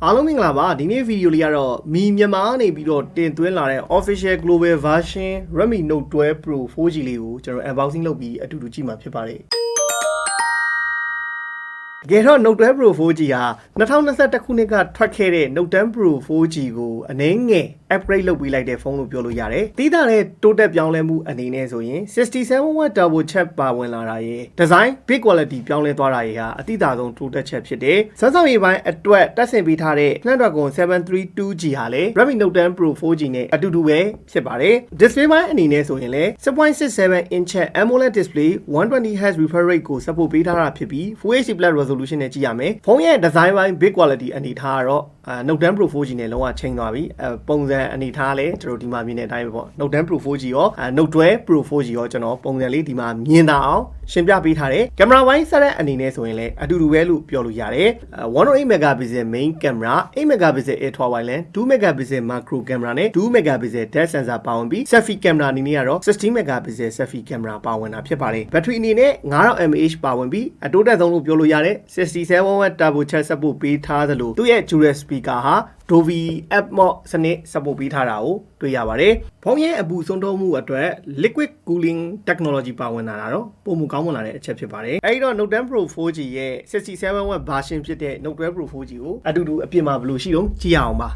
အားလုံးမင်္ဂလာပါဒီနေ့ဗီဒီယိုလေးကတော့မီမြန်မာနေပြီးတော့တင်သွင်းလာတဲ့ official global version Redmi Note 12 Pro 4G လေးကိုကျွန်တော် unboxing လုပ်ပြီးအတူတူကြည့်မှာဖြစ်ပါတယ်တကယ်တော့ Note 12 Pro 4G ဟာ2021ခုနှစ်ကထွက်ခဲ့တဲ့ Note 10 Pro 4G ကိုအနည်းငယ် upgrade လုပ်ပေးလိုက်တဲ့ဖုန်းလို့ပြောလို့ရတယ်။တီးတာတဲ့တိုးတက်ပြောင်းလဲမှုအနေနဲ့ဆိုရင်67W Turbo Chip ပါဝင်လာတာရဲ့ design big quality ပြောင်းလဲသွားတာရဲ့ဟာအတိအသာဆုံးတိုးတက်ချက်ဖြစ်တယ်။စမ်းဆောင်ရည်ပိုင်းအတွက်တက်ဆင်ပေးထားတဲ့ Snapdragon 732G ဟာလည်း Redmi Note 10 Pro 4G နဲ့အတူတူပဲဖြစ်ပါတယ်။ display ပိုင်းအနေနဲ့ဆိုရင်လည်း 6.67 inch AMOLED display 120Hz refresh rate ကို support ပေးထားတာဖြစ်ပြီး Full HD+ resolution နဲ့ကြည့်ရမယ်။ဖုန်းရဲ့ design ပိုင်း big quality အနေထားကတော့Note 10 Pro 4G နဲ့လုံးဝချိန်သွားပြီပုံစံအနေထားလဲကျွန်တော်ဒီမှာမြင်တဲ့အတိုင်းပဲပေါ့ Note 10 Pro 4G ရောNote 12 Pro 4G ရောကျွန်တော်ပုံစံလေးဒီမှာမြင်တာအောင်ရှင်းပြပေးထားတယ်ကင်မရာပိုင်းဆက်တဲ့အနေနဲ့ဆိုရင်လည်းအတူတူပဲလို့ပြောလို့ရတယ်108 megapixel main camera 8 megapixel ultra wide lens 2 megapixel macro camera နဲ့2 megapixel depth sensor ပါဝင်ပြီး selfie camera အနေနဲ့ကတော့16 megapixel selfie camera ပါဝင်တာဖြစ်ပါတယ်ဘက်ထရီအနေနဲ့ 5000mAh ပါဝင်ပြီးအတိုးတက်ဆုံးလို့ပြောလို့ရတယ်67W turbo charge support ပေးထားသလိုသူ့ရဲ့ dual speaker ဟာDolby Atmos စနစ် support ပေးထားတာကိုတွေ့ရပါတယ်။ဖုန်းရဲ့အပူဆုံးထုံးမှုအတွက် liquid cooling technology ပါဝင်လာတာတော့ပုံမကောင်းမွန်လာတဲ့အချက်ဖြစ်ပါတယ်။အဲဒီတော့ Note 10 Pro 4G ရဲ့ 67W version ဖြစ်တဲ့ Note 12 Pro 4G ကိုအတူတူအပြင်မှာဘယ်လိုရှိတော့ကြည့်ရအောင်ပါ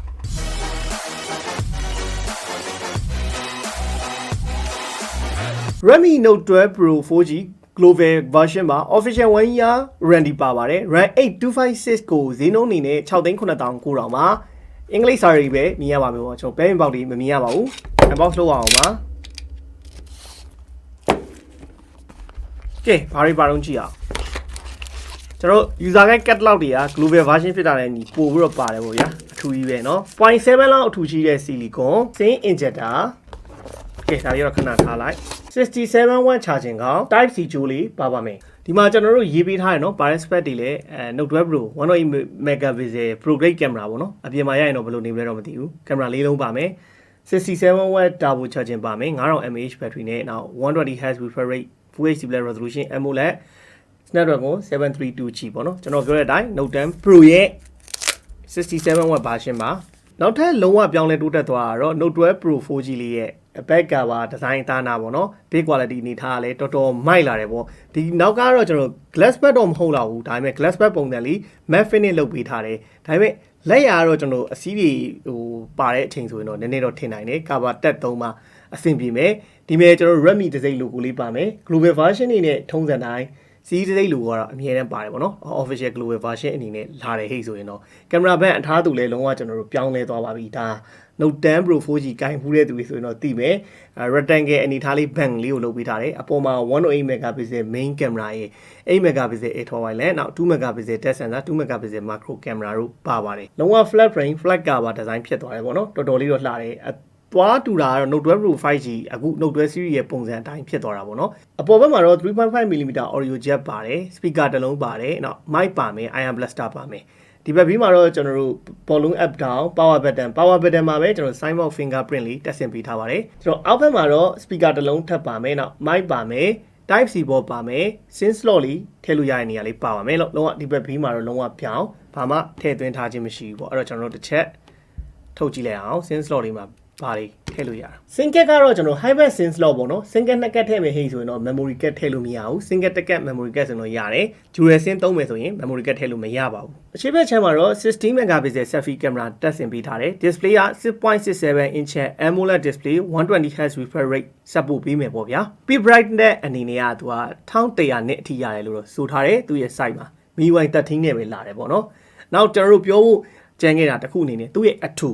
။ Redmi Note 12 Pro 4G global version မှာ official 1 year warranty ပါပါတယ် RAM 8256ကိုဈေးနှုန်းအနေနဲ့6,900,900မှာအင်္ဂလိပ်စာရေးပဲမြင်ရပါမယ်ပေါ့ကျွန်တော်ဘဲမပေါက်လေးမမြင်ရပါဘူး unbox လုပ်အောင်ပါကဲဘာတွေပါတော့ကြည့်အောင်ကျွန်တော် user guide catalog တွေက global version ဖြစ်တာလည်းညီပို့ပြီးတော့ပါတယ်ပေါ့ဗျာအထူးကြီးပဲเนาะ 0.7 လောက်အထူးကြီးတဲ့ silicon sin injector ကဲဒါလေးတော့ခဏထားလိုက်67W charging ကောင် type C ကြိုးလေးပါပါမယ်ဒီမှာကျွန်တော်တို့ရေးပေးထားရနော် Paris Spec တွေလည်းNote 12 Pro 108 megapixel Pro Grade camera ပေါ့နော်အပြင်မှာရရင်တော့ဘယ်လိုနေမလဲတော့မသိဘူးကင်မရာလေးလုံးပါမယ်67W turbo charging ပါမယ် 5000mAh battery နဲ့နောက် 120Hz refresh rate Full HD+ resolution AMOLED Snapdragon 732G ပေါ့နော်ကျွန်တော်ပြောတဲ့အတိုင်း Note 10 Pro ရဲ့ 67W version ပါနောက်ထပ်လုံးဝပြောင်းလဲတိုးတက်သွားတာတော့ Note 12 Pro 4G လေးရဲ့back cover design သားနာပေါ့နော် big quality အနေထားလည်းတော်တော်မိုက်လာတယ်ပေါ့ဒီနောက်ကတော့ကျွန်တော် glass back တော့မဟုတ်တော့ဘူးဒါပေမဲ့ glass back ပုံစံလေး matte finish လုပ်ပေးထားတယ်ဒါပေမဲ့လက်ရကတော့ကျွန်တော်အစည်းတွေဟိုပါတဲ့အချိန်ဆိုရင်တော့နည်းနည်းတော့ထင်နိုင်တယ် cover တက်သုံးမှာအဆင်ပြေမယ်ဒီမဲ့ကျွန်တော် Redmi တစ်စိတ် logo လေးပါမယ် global version အနေနဲ့ထုံးစံတိုင်းစီးစိတ် logo ကတော့အမြဲတမ်းပါတယ်ပေါ့နော် official global version အနေနဲ့လာတယ်ဟိတ်ဆိုရင်တော့ camera back အထားသူလည်းလုံးဝကျွန်တော်တို့ပြောင်းလဲသွားပါပြီဒါNote 10 Pro 4G ကိုင်ဖူးတဲ့သူတွေဆိုရင်တော့သိမယ် rectangle အနေထားလေး bang လေးကိုလုပ်ပေးထားတယ်အပေါ်မှာ108 megapixel main camera ရဲ့8 megapixel ultra wide lens နောက်2 megapixel depth sensor 2 megapixel macro camera တို့ပါပါတယ်လုံးဝ flat frame flat cover design ဖြစ်သွားတယ်ပေါ့နော်တော်တော်လေးတော့လှတယ်သွားတူတာကတော့ Note 12 Pro 5G အခု Note 12 series ရဲ့ပုံစံအတိုင်းဖြစ်သွားတာပေါ့နော်အပေါ်ဘက်မှာတော့ 3.5mm audio jack ပါတယ် speaker တစ်လုံးပါတယ်နောက် mic ပါမယ် iron blaster ပါမယ်ဒီဘက်ပြီးမှာတော့ကျွန်တော်တို့ volume up down power button မှာပဲကျွန်တော် sign box fingerprint လေးတက်ဆင်ပေးထားပါတယ်ကျွန်တော်အောက်ဘက်မှာတော့ speaker တစ်လုံးထပ်ပါမယ်နောက် mic ပါမယ် type C board ပါမယ် sim slot လေးထည့်လို့ရတဲ့နေရာလေးပါပါမယ်လုံးဝဒီဘက်ပြီးမှာတော့လုံးဝပြောင်းဘာမှထည့်သွင်းထားခြင်းမရှိဘူးပေါ့အဲ့တော့ကျွန်တော်တို့တစ်ချက်ထုတ်ကြည့်လိုက်အောင် sim slot လေးမှာဘာလေးထည့်လို့ရတာ single ကတော့ကျွန်တော် hybrid sim slot ပေါ့နော် single နှစ်ကတ်ထည့်မယ်ဟိဆိုရင်တော့ memory card ထည့်လို့မရဘူး single တစ်ကတ် memory card ဆိုတော့ရတယ် dual sim သုံးမယ်ဆိုရင် memory card ထည့်လို့မရပါဘူးအခြေဘက်ချမ်းမှာတော့16 megapixel selfie camera တက်ဆင်ပေးထားတယ် display က 6.67 inch AMOLED display 120Hz refresh rate support ပေးမယ်ပေါ့ဗျာ peak brightness အနေနဲ့ကသူက1100 nit အထိရတယ်လို့ဆိုထားတယ်သူရဲ့ site မှာ MIUI 13နဲ့ပဲလာတယ်ပေါ့နော်နောက်ကျွန်တော်တို့ပြောဖို့ကျန်ခဲ့တာတစ်ခုအနေနဲ့သူ့ရဲ့အထူ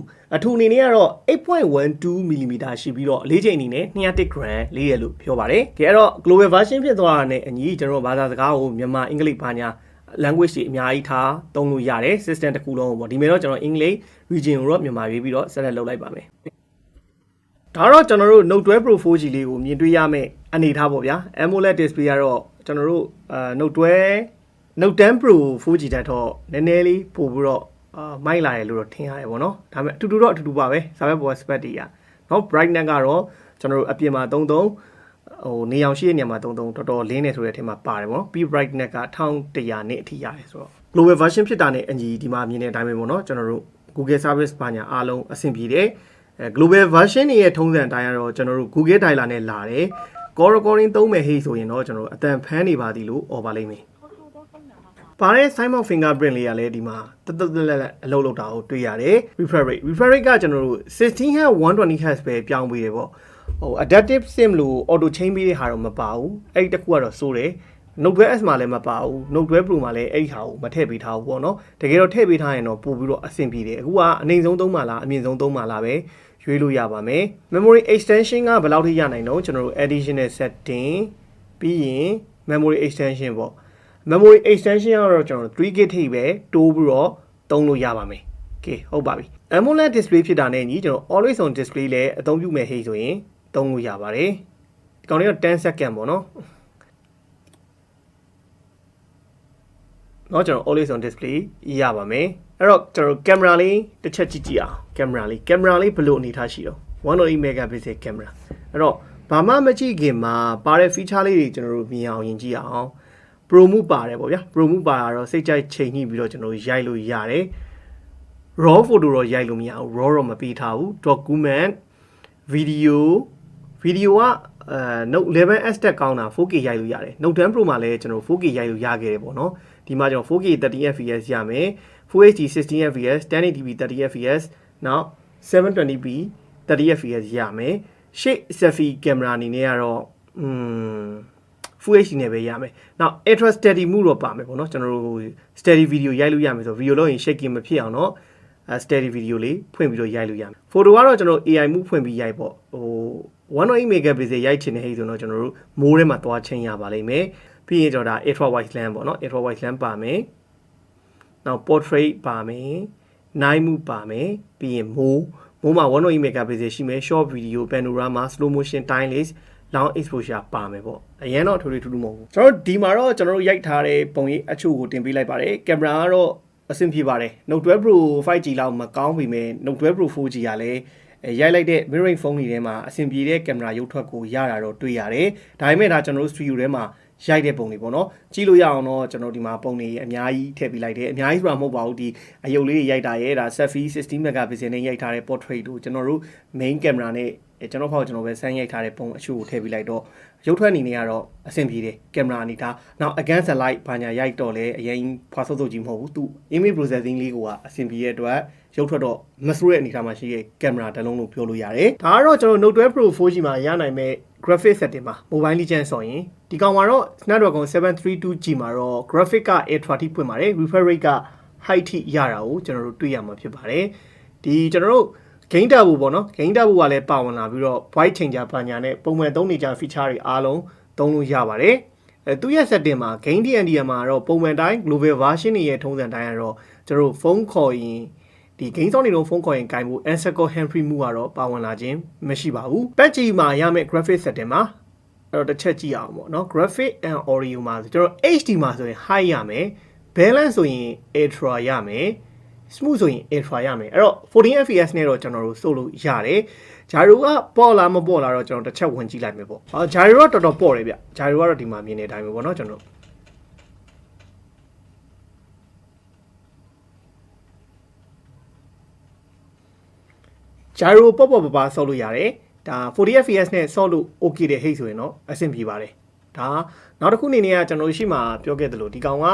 အနေနဲ့ကတော့ 8.12mm ရှိပြီးတော့အလေးချိန်အနေနဲ့201 gram လေးရလို့ပြောပါတယ်။ဒါကတော့ global version ဖြစ်သွားတာနဲ့အညီကျွန်တော်ဘာသာစကားကိုမြန်မာအင်္ဂလိပ်ဘာညာ language တွေအများကြီးထားသုံးလို့ရတယ် system တစ်ခုလုံးပေါ့ဒီမဲ့တော့ကျွန်တော်အင်္ဂလိပ် region ကိုတော့မြန်မာရေးပြီးတော့ဆက်လက်လုပ်လိုက်ပါမယ်။ဒါတော့ကျွန်တော်တို့ Note 12 Pro 4G လေးကိုမြင်တွေ့ရမယ့်အနေထားပေါ့ဗျာ AMOLED display ကတော့ကျွန်တော်တို့Note 10 Pro 4G တက်တော့နည်းနည်းလေးပို့ပြီးတော့မိုက်လာတယ်လို့တော့ထင်ရတယ်ပေါ့နော်ဒါပေမဲ့အတူတူပါပဲစာပဲပေါ် spec တွေကเนาะ brightness ကတော့ကျွန်တော်တို့အပြင်မှာ33ဟိုနေအောင်ရှိတဲ့နေရာမှာ33တော်တော်လင်းနေဆိုတဲ့အထက်မှာပါတယ်ပေါ့နော် peak brightness က1100 nit အထိရတယ်ဆိုတော့ global version ဖြစ်တာနဲ့အညီဒီမှာမြင်တဲ့အတိုင်းပဲပေါ့နော်ကျွန်တော်တို့ Google service ဘာညာအားလုံးအဆင်ပြေတယ်global version ရဲ့ထုံးစံအတိုင်းကတော့ကျွန်တော်တို့ Google Dialer နဲ့လာတယ် call recording သုံးမယ်ဟေ့ဆိုရင်တော့ကျွန်တော်တို့အတန်ဖမ်းနေပါသည်လို့អော်ပါလိမ့်မယ်ပါတဲ့ sign of fingerprint လေးကလည်းဒီမှာတက်လက်အလုပ်လုပ်တာကိုတွေ့ရတယ် refresh rate ကကျွန်တော်တို့16 Hz 120 Hz ပဲပြောင်းပေးတယ်ပေါ့ဟို adaptive sim လို့ auto change ပေးတဲ့ဟာတော့မပါဘူးအဲ့ဒီတစ်ခုကတော့စိုးတယ် Note 12 S မှာလည်းမပါဘူး Note 12 Pro မှာလည်းအဲ့ဒီဟာကိုမထည့်ပေးထားဘူးပေါ့နော်တကယ်တော့ထည့်ပေးထားရင်တော့ပို့ပြီးတော့အဆင်ပြေတယ်အခုကအနိုင်ဆုံးသုံးပါလားအမြင့်ဆုံးသုံးပါလားပဲရွေးလို့ရပါမယ် memory extension ကဘယ်လောက်ထိရနိုင်တော့ကျွန်တော်တို့ additional setting ပြီးရင် memory extension ပေါ့ memory extension ကတော့ကျွန်တော်တို့ 3GB ထိပဲတိုးပြီးတော့သုံးလို့ရပါမယ်โอเคဟုတ်ပါပြီ AMOLED display ဖြစ်တာနဲ့ညီကျွန်တော် always on display လည်းအသုံးပြုမယ်ဟေ့ဆိုရင်သုံးလို့ရပါတယ်ဒီကောင်လေးက10 second ပေါ့နော်ကျွန်တော် always on display ရပါမယ်အဲ့တော့ကျွန်တော် camera လေးတစ်ချက်ကြည့်အောင် camera လေးဘယ်လိုအနေထားရှိတော့108 megapixel camera အဲ့တော့ဘာမှမကြည့်ခင်မှာပါတဲ့ feature လေးတွေကျွန်တော်တို့မြင်အောင်ရင်ကြည့်အောင် pro move ပါတယ်ပေါ့ဗျာ pro move ပါတာတော့စိတ်ကြိုက်ချိန်ညှိပြီးတော့ကျွန်တော်ရိုက်လို့ရတယ် raw photo တော့ရိုက်လို့မရဘူး raw တော့မပေးထားဘူး document video ကNote 11S တက်ကောင်းတာ 4K ရိုက်လို့ရတယ် Note 10 Pro မှာလည်းကျွန်တော် 4K ရိုက်လို့ရခဲ့တယ်ပေါ့နော်ဒီမှာကျွန်တော် 4K 30fps ရမယ် Full HD 16fps 1080p 30fps နောက် 720p 30fps ရမယ်ရှေ့ selfie camera အနေနဲ့ကတော့Full HD နဲ့ပဲရမယ်နောက် ultra steady မှုတော့ပါမယ်ပေါ့နော်ကျွန်တော်တို့ steady video ရိုက်လို့ရမယ်ဆို video လို့ရင် shaking မဖြစ်အောင်တော့steady video လေးဖွင့်ပြီးတော့ရိုက်လို့ရမယ် photo ကတော့ကျွန်တော် AI မှုဖွင့်ပြီးရိုက်ပေါ့ဟို108 megapixel ရိုက်ချင်တဲ့ဟိဆိုတော့ကျွန်တော်တို့မိုးထဲမှာသွားချင်းရပါလိမ့်မယ်ပြီးရင်ကျွန်တော်ဒါ ultra wide lens ပေါ့နော် ultra wide lens ပါမယ်နောက် portrait ပါမယ် night mode ပါမယ်ပြီးရင်မိုးမှာ108 megapixel ရှိမယ် short video panorama slow motion timelapse long exposure ပါမယ်ပေါ့အရင်တော့ထူးမဟုတ်ဘူးကျွန်တော်ဒီမှာတော့ကျွန်တော်တို့ရိုက်ထားတဲ့ပုံရိပ်အချို့ကိုတင်ပေးလိုက်ပါတယ်ကင်မရာကတော့အဆင်ပြေပါတယ် Note 12 Pro 5G လောက်မကောင်းပြီမဲ့ Note 12 Pro 4G ကလည်းရိုက်လိုက်တဲ့ mirroring phone တွေထဲမှာအဆင်ပြေတဲ့ကင်မရာရုပ်ထွက်ကိုရတာတော့တွေ့ရတယ်ဒါပေမဲ့ဒါကျွန်တော်တို့ studio ထဲမှာရိုက်တဲ့ပုံတွေပေါ့နော်ကြည့်လို့ရအောင်တော့ကျွန်တော်ဒီမှာပုံတွေအများကြီးထည့်ပေးလိုက်တယ်အများကြီးဆိုတာမဟုတ်ပါဘူးဒီအယုတ်လေးတွေရိုက်တာရဲ့ဒါ selfie 16 megapixel နဲ့ရိုက်ထားတဲ့ portrait တို့ကျွန်တော်တို့ main camera နဲ့ကျွန်တော်ဖောက်ကျွန်တော်ပဲဆန်းရိုက်ထားတဲ့ပုံအချို့ကိုထည့်ပေးလိုက်တော့ရုပ်ထွက်အနေနဲ့ကတော့အဆင်ပြေတယ်ကင်မရာအနေထားနောက် against the light ဘာညာရိုက်တော့လဲအရင်ဖွာဆုပ်ဆုပ်ကြီးမဟုတ်ဘူးသူ image processing လေးကအဆင်ပြေတဲ့အတွက်ရုပ်ထွက်တော့မဆိုးတဲ့အနေထားမှာရှိတဲ့ကင်မရာတစ်လုံးလို့ပြောလို့ရတယ်ဒါကတော့ကျွန်တော် Note 12 Pro 4G မှာရနိုင်မဲ့ graphic setting မှာ mobile legend ဆိုရင်ဒီကောင်မှာတော့ Snapdragon 732G မှာတော့ graphic က ultra ထိဖွင့်ပါတယ် refresh rate က high ထိရတာကိုကျွန်တော်တို့တွေ့ရမှာဖြစ်ပါတယ်ဒီကျွန်တော်တို့Gain Turbo ပေါ့နော် Gain Turbo ကလည်းပါဝင်လာပြီးတော့ voice changer ဘာညာနဲ့ပုံမှန်သုံးနေကြ feature တွေအားလုံးသုံးလို့ရပါတယ်သူရဲ့ setting မှာ Gain DND မှာတော့ပုံမှန်တိုင်း global version တွေရဲ့ထုံးစံတိုင်းကတော့ကျွန်တော်တို့ဖုန်းခေါ်ရင်ဒီ Gain ဆောင်နေတော့ဖုန်းခေါ်ရင်ကင်ဖို့ answer call hand free မှုကတော့ပါဝင်လာခြင်းမရှိပါဘူး PUBG မှာရမယ့် graphic setting မှာအဲ့တော့တစ်ချက်ကြည့်အောင်ပေါ့နော် graphic and audio မှာကျွန်တော် HD မှာဆိုရင် high ရမယ် balance ဆိုရင် ultra ရမယ်smooth ဆိုရင် ultra ရမယ်အဲ့တော့ 14fps နဲ့တော့ကျွန်တော်တို့စိုးလို့ရတယ်ဂျာရိုကပေါ်လာမပေါ်လာတော့ကျွန်တော်တစ်ချက်ဝင်ကြည့်လိုက်မယ်ပေါ့ဂျာရိုကတော်တော်ပေါ်တယ်ဗျဂျာရိုကတော့ဒီမှာမြင်နေတဲ့အတိုင်းပဲပေါ့နော်ကျွန်တော်ဂျာရိုပေါ့ပါဆော့လို့ရတယ်ဒါ 40fps နဲ့ဆော့လို့ okay တယ်ဟိတ်ဆိုရင်တော့အဆင်ပြေပါတယ်ဒါနောက်တစ်ခုအနေနဲ့ကကျွန်တော်ရှိမှပြောခဲ့သလိုဒီကောင်က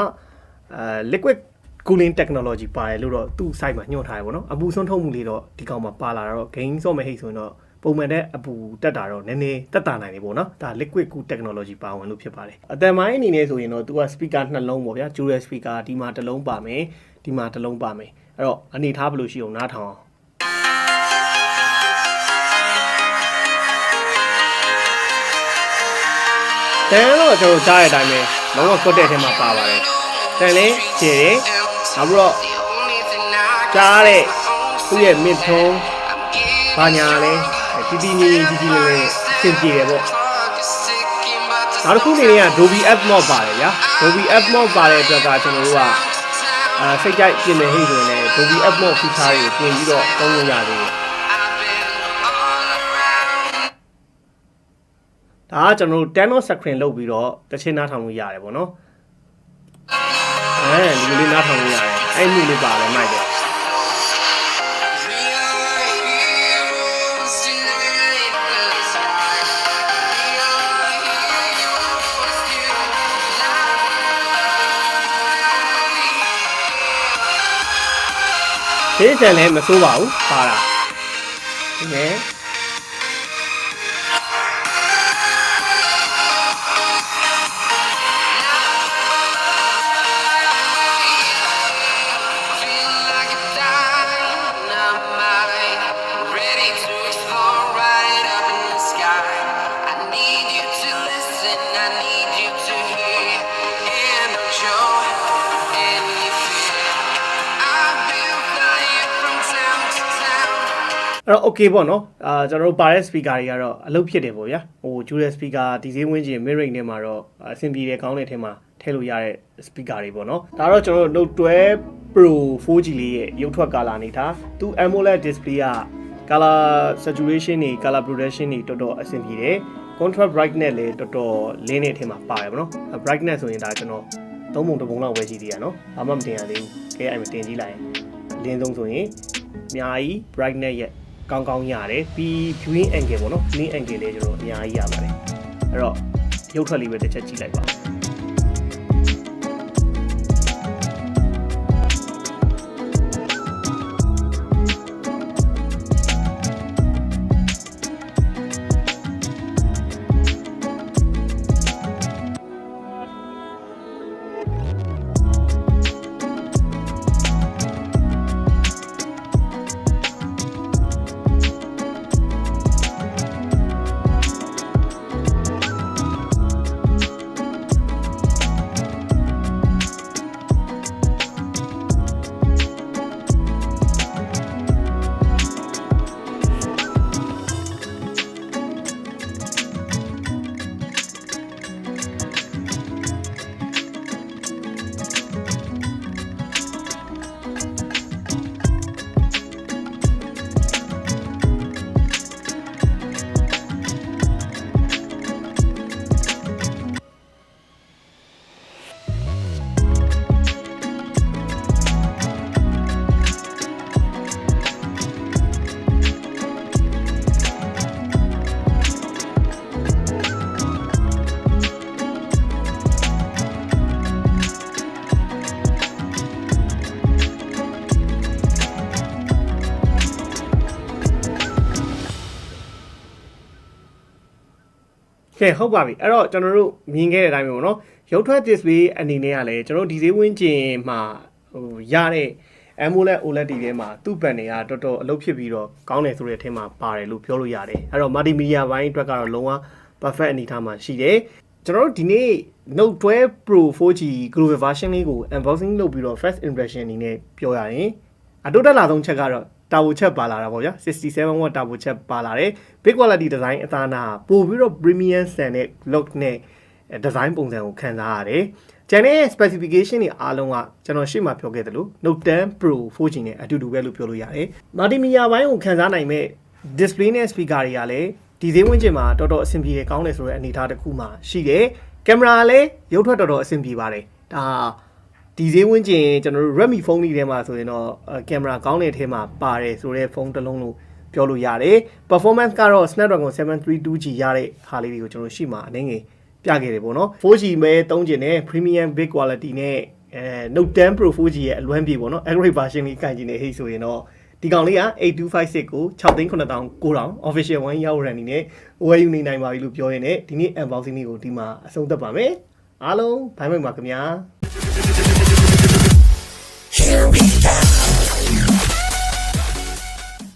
liquid cooling technology ပါတယ်လို့တော့သူ့ site မှာညွှန်ထားရပါတော့အပူဆုံးထုတ်မှုလေးတော့ဒီကောင်မှာပါလာတော့ gain ဆော့မဲ့ဟိတ်ဆိုရင်တော့ပုံမှန်တဲ့အပူတက်တာတော့နည်းနည်းတက်တာနိုင်တယ်ပေါ့နော်ဒါ liquid cool technology ပါဝင်လို့ဖြစ်ပါတယ်အတန်မိုင်းအနေနဲ့ဆိုရင်တော့သူက speaker နှလုံးပေါ့ဗျာ dual speaker ဒီမှာတစ်လုံးပါမယ်ဒီမှာတစ်လုံးပါမယ်အဲ့တော့အနေထားဘယ်လိုရှိအောင်နားထောင်အောင်တန်တော့ကျွန်တော်ကြားရတဲ့အတိုင်းပဲလုံးဝကွတ်တဲ့အထဲမှာပါပါတယ်တန်လေးခြေတယ်နောက်ပြီးတော့ကြားတဲ့သူ့ရဲ့ mid tone ဘာညာလဲတီကြီးလေးအဆင်ပြေတယ်ပေါ့နောက်တစ်ခုအနေနဲ့က Dolby Atmos ပါတယ်ဗျာ Dolby Atmos ပါတဲ့အတွက်ကကျွန်တော်တို့ကစိတ်ကြိုက်ပြင်နေဟိဆိုရင်လည်း Dolby Atmos feature တွေကိုပြင်ပြီးတော့သုံးလို့ရသေးတယ်ဒါကကျွန်တော်တို့10 screen လုပ်ပြီးတော့တချင်းနားထောင်လို့ရတယ်ပေါ့နော် လူလေးနားထောင်နေရတယ်အဲ့မှုလေးပါတယ်မိုက်တယ်ဒီတန်လည်းမဆိုးပါဘူးပါတာဒီနဲ့အဲ့တော့ okay ပေါ့နော်ကျွန်တော်တို့ပါတဲ့ speaker တွေကတော့အလုပ်ဖြစ်တယ်ပေါ့ဗျာဟို dual speaker ဒီဈေးဝန်းကျင် mid range ထဲမှာတော့အဆင်ပြေတယ်ကောင်းတဲ့ထဲမှာထည့်လို့ရတဲ့ speaker တွေပေါ့နော်ဒါတော့ကျွန်တော်တို့ Note 12 Pro 4G လေးရဲ့ရုပ်ထွက် color နေတာသူ AMOLED display က color saturation တွေ color production တွေတော်တော်အဆင်ပြေတယ် contrast brightness လည်းတော်တော်လင်းတဲ့ထဲမှာပါတယ်ပေါ့နော် brightness ဆိုရင်ဒါကျွန်တော်3ပုံ1ပုံလောက်ပဲရှိသေးရနော်ဘာမှမတင်ရသေးဘူးကဲအဲ့မှာတင်ကြည့်လိုက်လင်းဆုံးဆိုရင်အများကြီး brightness ရဲ့ကောင်းကောင်းရတယ်ပြီး viewing angle ပေါ့နော် viewing angle လေးကျွန်တော်အများကြီးရပါတယ်အဲ့တော့ရုပ်ထွက်လေးပဲတစ်ချက်ကြည့်လိုက်ပါကဲဟုတ်ပါပြီအဲ့တော့ကျွန်တော်တို့မြင်ခဲ့တဲ့အတိုင်းပဲပေါ့နော်ရုပ်ထွက် display အနေနဲ့ကလည်းကျွန်တော်ဒီဈေးဝန်းကျင်မှာဟိုရတဲ့ AMOLED OLED တွေထဲမှာသူ့ပန်တွေကတော်တော်အလုပ်ဖြစ်ပြီးတော့ကောင်းတယ်ဆိုတဲ့အထက်မှာပါတယ်လို့ပြောလို့ရတယ်အဲ့တော့ multimedia ဘိုင်းအတွက်ကတော့လုံးဝ perfect အနေထားမှာရှိတယ်ကျွန်တော်တို့ဒီနေ့ Note 12 Pro 4G global version လေးကို unboxing လုပ်ပြီးတော့ first impression အနေနဲ့ပြောရရင်အတိုးတက်လာဆုံးချက်ကတော့turbo ချက်ပါလာတာပေါ့ဗျာ67 watt turbo ချက်ပါလာတယ် big quality design အသားနာပို့ပြီးတော့ premium stand နဲ့ look နဲ့ design ပုံစံကိုခံစားရတယ်ကျန်တဲ့ specification တွေအားလုံးကကျွန်တော်ရှေ့မှာပြောခဲ့သလို Note 10 Pro 4G နဲ့အတူတူပဲလို့ပြောလို့ရတယ် multimedia ဘိုင်းကိုခံစားနိုင်မဲ့ display နဲ့ speaker တွေကလည်းဒီဈေးဝန်းကျင်မှာတော်တော်အဆင်ပြေတယ်ကောင်းတယ်ဆိုတဲ့အနေအထားတစ်ခုမှရှိတယ်ကင်မရာလည်းရုပ်ထွက်တော်တော်အဆင်ပြေပါတယ်ဒါဒီဈေးဝန်းကျင်ကျွန်တော်တို့ Redmi ဖုန်းလေးထဲမှာဆိုရင်တော့ကင်မရာကောင်းတဲ့ထဲမှာပါတယ်ဆိုတဲ့ဖုန်းတစ်လုံးလို့ပြောလို့ရတယ် performance ကတော့ Snapdragon 732G ရတဲ့ဟာလေးတွေကိုကျွန်တော်ရှိမှာအနေငယ်ပြခဲ့တယ်ပေါ့နော် 4G ပဲသုံးကျင်တဲ့ premium big quality နဲ့Note 10 Pro 4G ရဲ့အလွမ်းပြေပေါ့နော် Android version လေးကန်ကျင်နေဟိဆိုရင်တော့ဒီကောင်လေးက8256ကို6,900 official 1 ရောက်ရန်နေနဲ့ဝယ်ယူနေနိုင်ပါပြီလို့ပြောရင်းနဲ့ဒီနေ့ unboxing လေးကိုဒီမှာအဆုံးသတ်ပါမယ်အားလုံးဘိုင်းဘိုင်ပါခင်ဗျာ